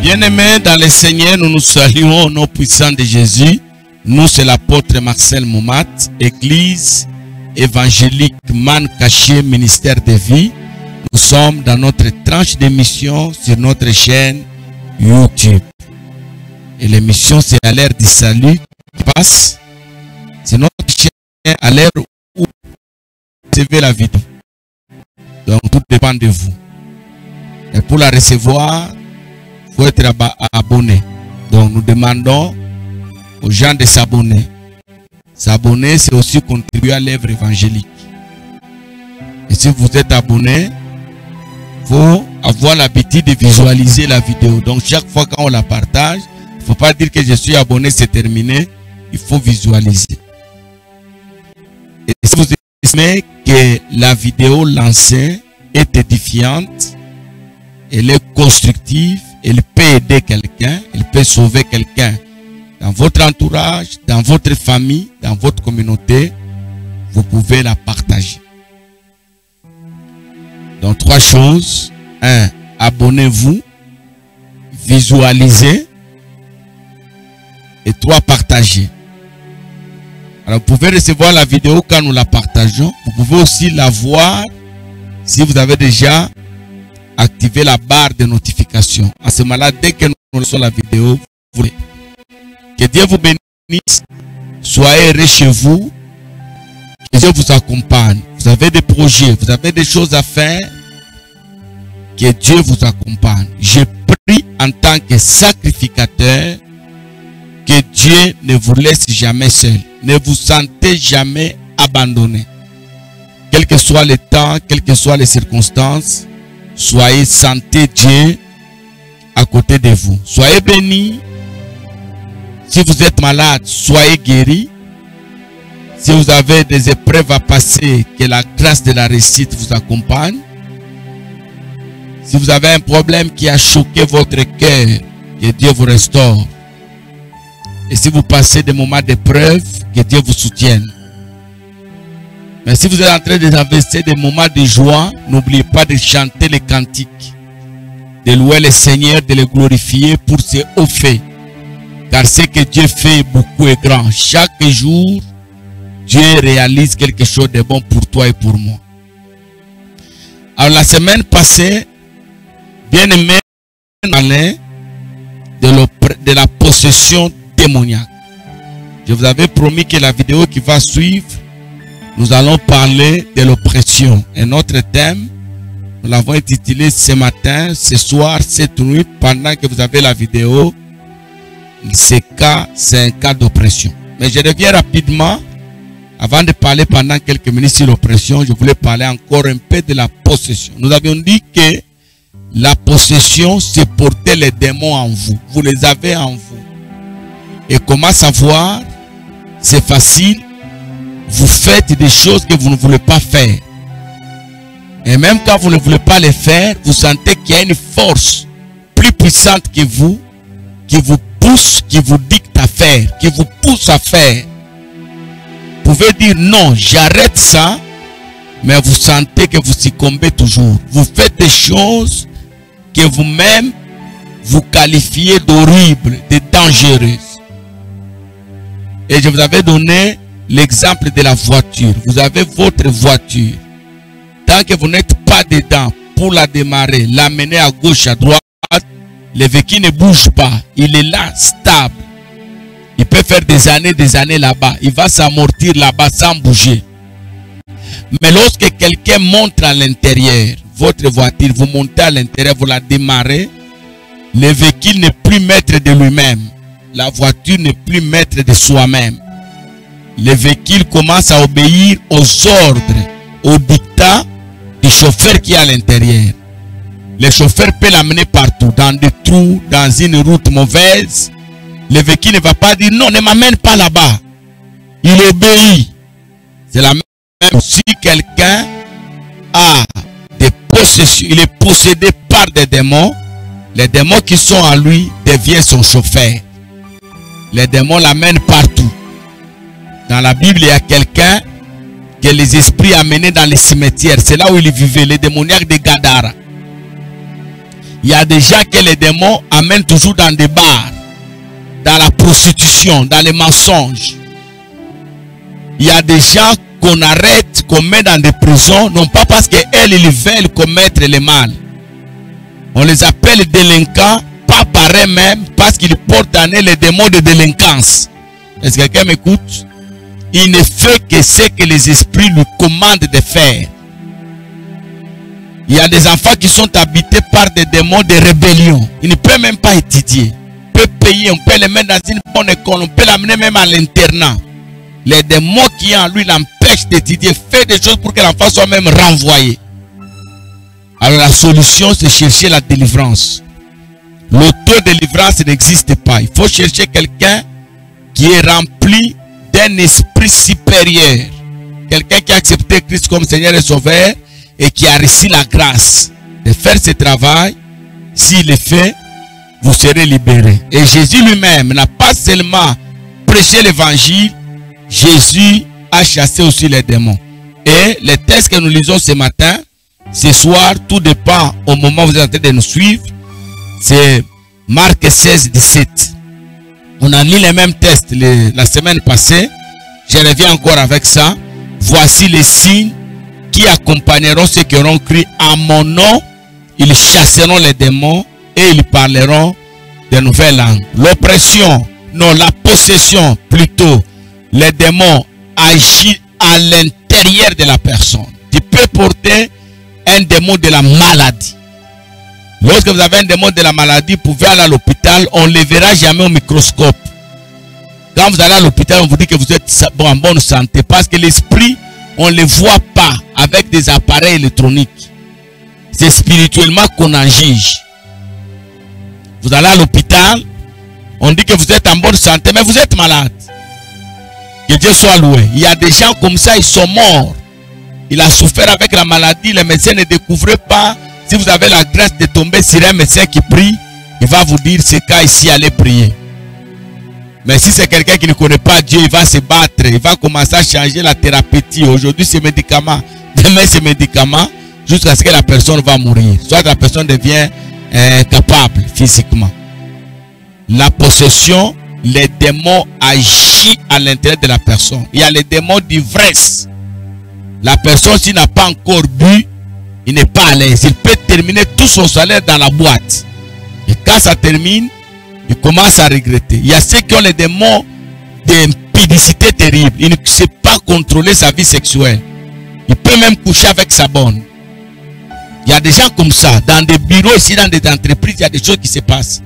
Bien-aimés dans le Seigneur, nous nous saluons au nom puissant de Jésus. Nous, c'est l'apôtre Marcel Moumat, Église évangélique Man Caché, ministère de vie. Nous sommes dans notre tranche d'émission sur notre chaîne YouTube. Et l'émission, c'est à l'ère du salut qui passe. C'est notre chaîne à l'ère où vous recevez la vidéo. Donc, tout dépend de vous. Et pour la recevoir, il faut être abonné. Donc, nous demandons aux gens de s'abonner. S'abonner, c'est aussi contribuer à l'œuvre évangélique. Et si vous êtes abonné, il faut avoir l'habitude de visualiser la vidéo. Donc, chaque fois qu'on la partage, il ne faut pas dire que je suis abonné, c'est terminé. Il faut visualiser. Et si vous estimez que la vidéo lancée est édifiante, elle est constructive, elle peut aider quelqu'un, elle peut sauver quelqu'un dans votre entourage, dans votre famille, dans votre communauté, vous pouvez la partager. Donc, 3 choses. 1. Abonnez-vous. Visualisez. Et 3. Partagez. Alors, vous pouvez recevoir la vidéo quand nous la partageons. Vous pouvez aussi la voir si vous avez déjà activé la barre de notification. À ce moment-là, dès que nous recevons la vidéo, vous voulez. Que Dieu vous bénisse. Soyez heureux chez vous. Que Dieu vous accompagne. Vous avez des projets, vous avez des choses à faire. Que Dieu vous accompagne. Je prie en tant que sacrificateur que Dieu ne vous laisse jamais seul. Ne vous sentez jamais abandonné. Quel que soit le temps, quelles que soient les circonstances, soyez sentez Dieu à côté de vous. Soyez bénis. Si vous êtes malade, soyez guéris. Si vous avez des épreuves à passer, que la grâce de la réussite vous accompagne. Si vous avez un problème qui a choqué votre cœur, que Dieu vous restaure. Et si vous passez des moments d'épreuve, que Dieu vous soutienne. Mais si vous êtes en train de traverser des moments de joie, n'oubliez pas de chanter les cantiques, de louer le Seigneur, de le glorifier pour ses hauts faits. Car ce que Dieu fait beaucoup est grand. Chaque jour, Dieu réalise quelque chose de bon pour toi et pour moi. Alors la semaine passée, bien aimé, on parlait de la possession démoniaque. Je vous avais promis que la vidéo qui va suivre, nous allons parler de l'oppression. Et notre thème, nous l'avons intitulé ce matin, ce soir, cette nuit, pendant que vous avez la vidéo. C'est un cas d'oppression. Mais je reviens rapidement. Avant de parler pendant quelques minutes sur l'oppression, je voulais parler encore un peu de la possession. Nous avions dit que la possession, c'est porter les démons en vous. Vous les avez en vous. Et comment savoir? C'est facile. Vous faites des choses que vous ne voulez pas faire. Et même quand vous ne voulez pas les faire, vous sentez qu'il y a une force plus puissante que vous, qui vous pousse, qui vous dicte à faire, qui vous pousse à faire. Vous pouvez dire non, j'arrête ça, mais vous sentez que vous succombez toujours. Vous faites des choses que vous-même vous qualifiez d'horribles, de dangereuses. Et je vous avais donné l'exemple de la voiture. Vous avez votre voiture. Tant que vous n'êtes pas dedans pour la démarrer, l'amener à gauche, à droite, le véhicule ne bouge pas. Il est là, stable. Il peut faire des années là-bas. Il va s'amortir là-bas sans bouger. Mais lorsque quelqu'un monte à l'intérieur, votre voiture, vous montez à l'intérieur, vous la démarrez, le véhicule n'est plus maître de lui-même. La voiture n'est plus maître de soi-même. Le véhicule commence à obéir aux ordres, aux dictats du chauffeur qui est à l'intérieur. Le chauffeur peut l'amener partout, dans des trous, dans une route mauvaise. Le véhicule ne va pas dire non, ne m'amène pas là-bas. Il obéit. C'est la même chose. Si quelqu'un a des possessions, il est possédé par des démons, les démons qui sont en lui deviennent son chauffeur. Les démons l'amènent partout. Dans la Bible, il y a quelqu'un que les esprits amenaient dans les cimetières. C'est là où il vivait, les démoniaques de Gadara. Il y a des gens que les démons amènent toujours dans des bars, dans la prostitution, dans les mensonges. Il y a des gens qu'on arrête, qu'on met dans des prisons, non pas parce qu'elles, ils veulent commettre le mal. On les appelle délinquants, pas par eux-mêmes, parce qu'ils portent en eux les démons de délinquance. Est-ce que quelqu'un m'écoute? Il ne fait que ce que les esprits lui commandent de faire. Il y a des enfants qui sont habités par des démons de rébellion. Ils ne peuvent même pas étudier. On peut payer, on peut les mettre dans une bonne école, on peut l'amener même à l'internat. Les démons qui en lui l'empêchent d'étudier, fait des choses pour que l'enfant soit même renvoyé. Alors la solution, c'est chercher la délivrance. L'auto-délivrance n'existe pas. Il faut chercher quelqu'un qui est rempli d'un esprit supérieur. Quelqu'un qui a accepté Christ comme Seigneur et Sauveur et qui a reçu la grâce de faire ce travail. S'il le fait, vous serez libérés. Et Jésus lui-même n'a pas seulement prêché l'évangile, Jésus a chassé aussi les démons. Et les textes que nous lisons ce matin, ce soir, tout dépend au moment où vous êtes en train de nous suivre. C'est Marc 16, 17. On a lu les mêmes textes la semaine passée. Je reviens encore avec ça. Voici les signes qui accompagneront ceux qui auront cru en mon nom. Ils chasseront les démons et ils parleront de nouvelles langues. L'oppression, non, la possession plutôt. Les démons agissent à l'intérieur de la personne. Tu peux porter un démon de la maladie. Lorsque vous avez un démon de la maladie, vous pouvez aller à l'hôpital, on ne le verra jamais au microscope. Quand vous allez à l'hôpital, on vous dit que vous êtes en bonne santé. Parce que l'esprit, on ne le voit pas avec des appareils électroniques. C'est spirituellement qu'on en juge. Vous allez à l'hôpital, on dit que vous êtes en bonne santé, mais vous êtes malade. Que Dieu soit loué. Il y a des gens comme ça, ils sont morts. Il a souffert avec la maladie, les médecins ne découvraient pas. Si vous avez la grâce de tomber sur un médecin qui prie, il va vous dire ce cas ici, allez prier. Mais si c'est quelqu'un qui ne connaît pas Dieu, il va se battre, il va commencer à changer la thérapeutique. Aujourd'hui, c'est médicament, demain, c'est médicament, jusqu'à ce que la personne va mourir. Soit la personne devient incapable physiquement. La possession, les démons agissent à l'intérieur de la personne. Il y a les démons d'ivresse. La personne, s'il n'a pas encore bu, il n'est pas à l'aise. Il peut terminer tout son salaire dans la boîte. Et quand ça termine, il commence à regretter. Il y a ceux qui ont les démons d'impudicité terrible. Il ne sait pas contrôler sa vie sexuelle. Il peut même coucher avec sa bonne. Il y a des gens comme ça. Dans des bureaux ici, dans des entreprises, il y a des choses qui se passent.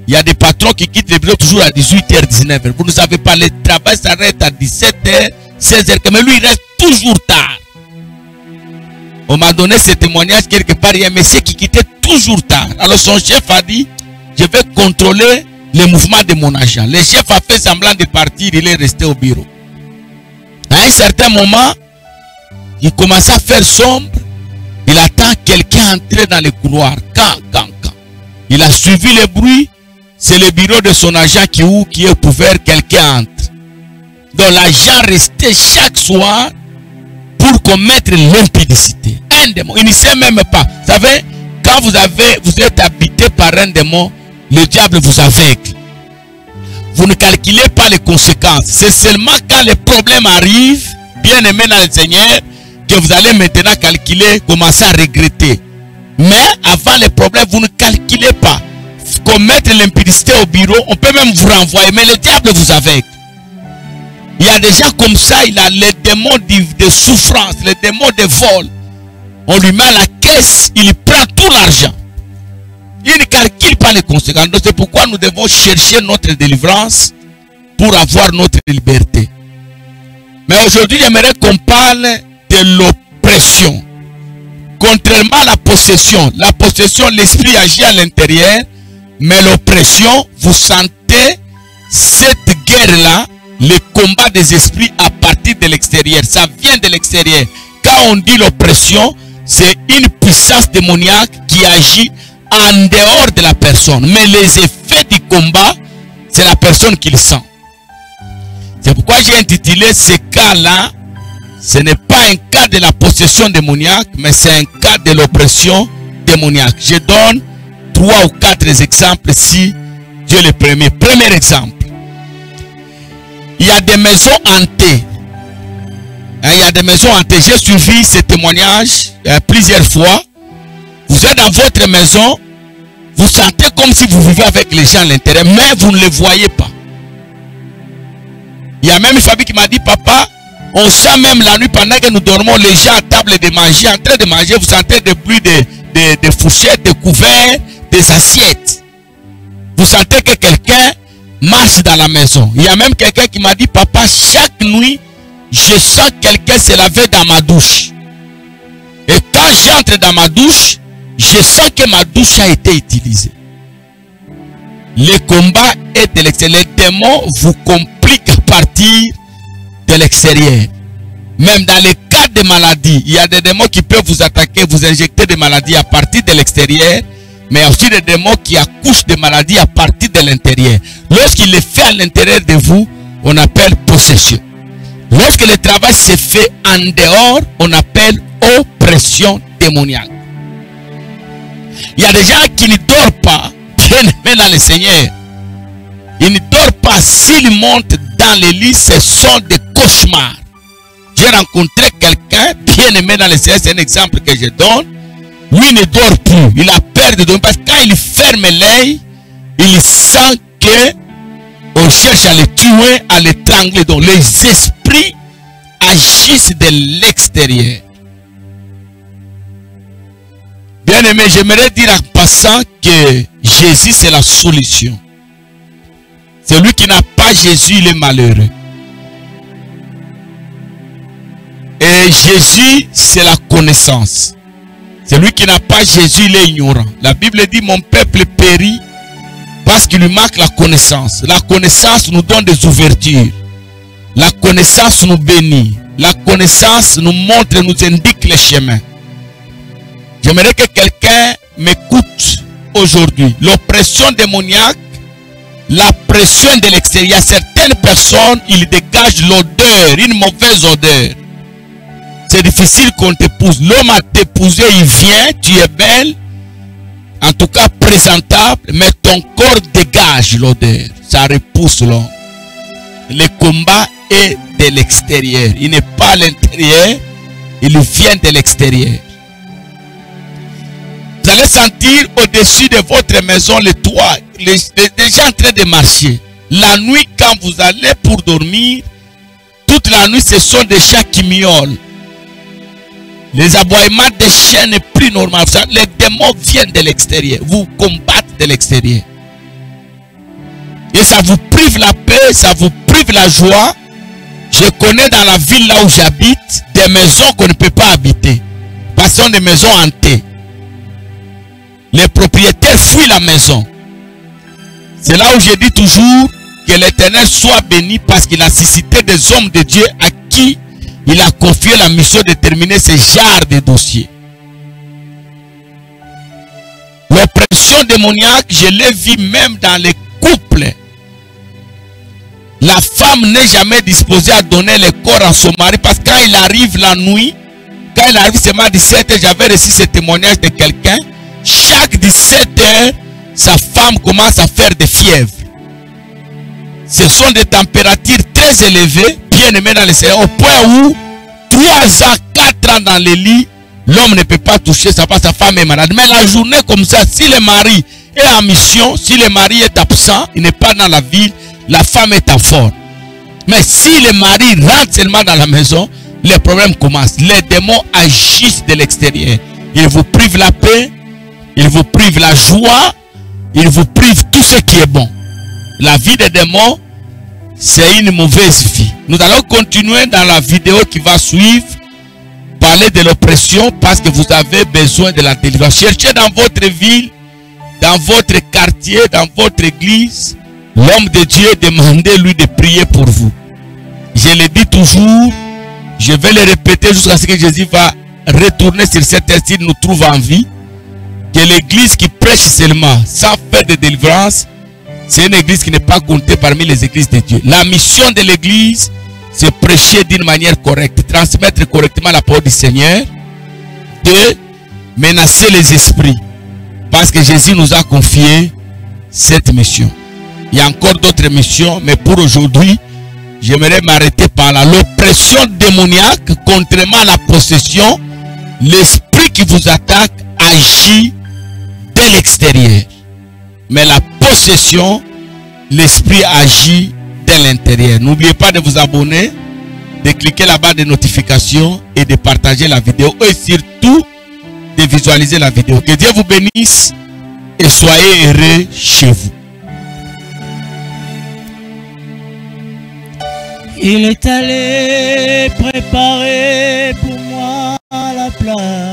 Il y a des patrons qui quittent les bureaux toujours à 18h, 19h. Vous ne savez pas, le travail s'arrête à 17h, 16h. Mais lui, il reste toujours tard. On m'a donné ce témoignage quelque part. Il y a un monsieur qui quittait toujours tard. Alors son chef a dit, je vais contrôler les mouvements de mon agent. Le chef a fait semblant de partir. Il est resté au bureau. À un certain moment, il commence à faire sombre. Il attend quelqu'un entrer dans le couloir. Quand. Il a suivi le bruit. C'est le bureau de son agent qui est ouvert. Quelqu'un entre. Donc l'agent restait chaque soir pour commettre l'impudicité. Un démon. Il ne sait même pas. Vous savez, quand vous êtes habité par un démon, le diable vous aveugle. Vous ne calculez pas les conséquences. C'est seulement quand les problèmes arrivent, bien aimé dans le Seigneur, que vous allez maintenant calculer, commencer à regretter. Mais avant les problèmes, vous ne calculez pas. Commettre l'impudicité au bureau, on peut même vous renvoyer, mais le diable vous aveugle. Il y a des gens comme ça, il a les démons de souffrance, les démons de vol. On lui met à la caisse, il prend tout l'argent. Il ne calcule pas les conséquences. Donc c'est pourquoi nous devons chercher notre délivrance pour avoir notre liberté. Mais aujourd'hui, j'aimerais qu'on parle de l'oppression. Contrairement à la possession, l'esprit agit à l'intérieur, mais l'oppression, vous sentez cette guerre-là, le combat des esprits à partir de l'extérieur. Ça vient de l'extérieur. Quand on dit l'oppression, c'est une puissance démoniaque qui agit en dehors de la personne. Mais les effets du combat, c'est la personne qui le sent. C'est pourquoi j'ai intitulé ce cas-là, ce n'est pas un cas de la possession démoniaque, mais c'est un cas de l'oppression démoniaque. Je donne 3 ou 4 exemples si Dieu le permet. Premier exemple. Il y a des maisons hantées. Il y a des maisons hantées. J'ai suivi ce témoignage plusieurs fois. Vous êtes dans votre maison. Vous sentez comme si vous vivez avec les gens à l'intérieur. Mais vous ne les voyez pas. Il y a même une famille qui m'a dit, papa, on sent même la nuit pendant que nous dormons, les gens à table de manger, en train de manger, vous sentez des bruits de fourchettes, de couverts, des assiettes. Vous sentez que quelqu'un marche dans la maison. Il y a même quelqu'un qui m'a dit, papa, chaque nuit, je sens quelqu'un se laver dans ma douche. Et quand j'entre dans ma douche, je sens que ma douche a été utilisée. Le combat est de l'extérieur. Les démons vous compliquent à partir de l'extérieur. Même dans les cas de maladie, il y a des démons qui peuvent vous attaquer, vous injecter des maladies à partir de l'extérieur, mais aussi des démons qui accouchent des maladies à partir de l'intérieur. Lorsqu'il les fait à l'intérieur de vous, on appelle possession. Lorsque le travail se fait en dehors, on appelle oppression démoniaque. Il y a des gens qui ne dorment pas, bien aimés dans le Seigneur. Ils ne dorment pas. S'ils montent dans les lits, ce sont des cauchemars. J'ai rencontré quelqu'un, bien aimé dans le Seigneur, c'est un exemple que je donne. Lui ne dort plus. Il a peur de dormir parce que quand il ferme l'œil, il sent que on cherche à le tuer, à l'étrangler. Donc les esprits agissent de l'extérieur. Bien aimé, j'aimerais dire en passant que Jésus c'est la solution. Celui qui n'a pas Jésus, il est malheureux. Et Jésus, c'est la connaissance. Celui qui n'a pas Jésus, il est ignorant. La Bible dit, mon peuple périt parce qu'il lui manque la connaissance. La connaissance nous donne des ouvertures. La connaissance nous bénit. La connaissance nous montre, nous indique les chemins. J'aimerais que quelqu'un m'écoute aujourd'hui. L'oppression démoniaque, la pression de l'extérieur. Certaines personnes, ils dégagent l'odeur, une mauvaise odeur. C'est difficile qu'on t'épouse. L'homme a t'épousé, il vient, tu es belle, en tout cas présentable, mais ton corps dégage l'odeur. Ça repousse l'homme. Le combat est de l'extérieur. Il n'est pas à l'intérieur, il vient de l'extérieur. Vous allez sentir au-dessus de votre maison le toit, les gens en train de marcher. La nuit, quand vous allez pour dormir, toute la nuit, ce sont des chats qui miaulent. Les aboiements des chiens n'est plus normal. Les démons viennent de l'extérieur, vous combattent de l'extérieur. Et ça vous prive la paix, ça vous prive la joie. Je connais dans la ville là où j'habite des maisons qu'on ne peut pas habiter. Parce que ce sont des maisons hantées. Les propriétaires fuient la maison. C'est là où je dis toujours que l'Éternel soit béni parce qu'il a suscité des hommes de Dieu à qui il a confié la mission de terminer ce genre de dossier. L'oppression démoniaque, je l'ai vu même dans les couples. La femme n'est jamais disposée à donner le corps à son mari parce que quand il arrive la nuit, quand il arrive seulement à 17h, j'avais reçu ce témoignage de quelqu'un. Chaque 17h, sa femme commence à faire des fièvres. Ce sont des températures très élevées, bien aimées dans le Seigneur, au point où 3 ans, 4 ans dans le lit, l'homme ne peut pas toucher sa femme, sa femme est malade. Mais la journée comme ça, si le mari est en mission, si le mari est absent, il n'est pas dans la ville, la femme est en forme. Mais si le mari rentre seulement dans la maison, les problèmes commencent. Les démons agissent de l'extérieur. Ils vous privent la paix, ils vous privent la joie, ils vous privent tout ce qui est bon. La vie des démons, c'est une mauvaise vie. Nous allons continuer dans la vidéo qui va suivre, parler de l'oppression parce que vous avez besoin de la délivrance. Cherchez dans votre ville, dans votre quartier, dans votre église, l'homme de Dieu, demandez-lui de prier pour vous. Je le dis toujours, je vais le répéter jusqu'à ce que Jésus va retourner sur cette terre s'il nous trouve en vie. Que l'église qui prêche seulement sans faire de délivrance, c'est une église qui n'est pas comptée parmi les églises de Dieu. La mission de l'église, c'est prêcher d'une manière correcte, transmettre correctement la parole du Seigneur, de menacer les esprits, Parce que Jésus nous a confié cette mission. Il y a encore d'autres missions, mais pour aujourd'hui, j'aimerais m'arrêter par là. L'oppression démoniaque, contrairement à la possession, l'esprit qui vous attaque agit de l'extérieur. Mais la possession, l'esprit agit de l'intérieur. N'oubliez pas de vous abonner, de cliquer la barre de notification et de partager la vidéo. Et surtout, de visualiser la vidéo. Que Dieu vous bénisse et soyez heureux chez vous. Il est allé préparer pour moi la place.